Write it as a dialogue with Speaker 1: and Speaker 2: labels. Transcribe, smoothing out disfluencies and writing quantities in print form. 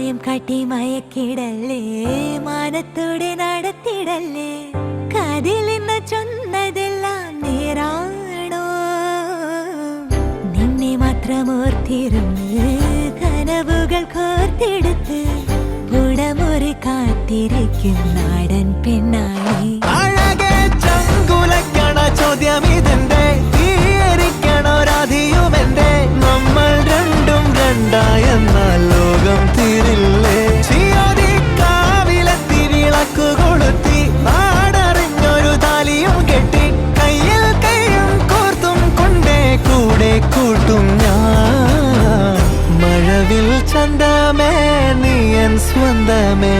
Speaker 1: മായം കാട്ടി മയക്കിടല്ലേ, മാനത്തോടെ നടത്തിടല്ലേ. കതിലിന്ന് ചൊന്നതെല്ലാം നേരാണോ? നിന്നെ മാത്രം ഓർത്തിരുന്ന് കനവുകൾ കോർത്തെടുത്ത് പുടമുറി കാത്തിരിക്കും നാടൻ പെണ്ണായി.
Speaker 2: അഴകെ ചങ്കുലക്കണ ചോദ്യം ഇതെന്റെ, തീയരിക്കണോ രാധിയുമെന്റെ. നമ്മൾ രണ്ടും രണ്ടായെന്നാൽ ലോകം തീരില്ലേ? ചിയോതി കാവിലെത്തി വിളക്കു കൊളുത്തി നാടറിഞ്ഞൊരു താലിയും കെട്ടി കയ്യിൽ കൈയും കോർത്തും കൊണ്ടേ കൂടെ കൂട്ടും ഞാൻ. മഴവിൽ ചന്തമേ നീ എൻ സ്വന്തമേ.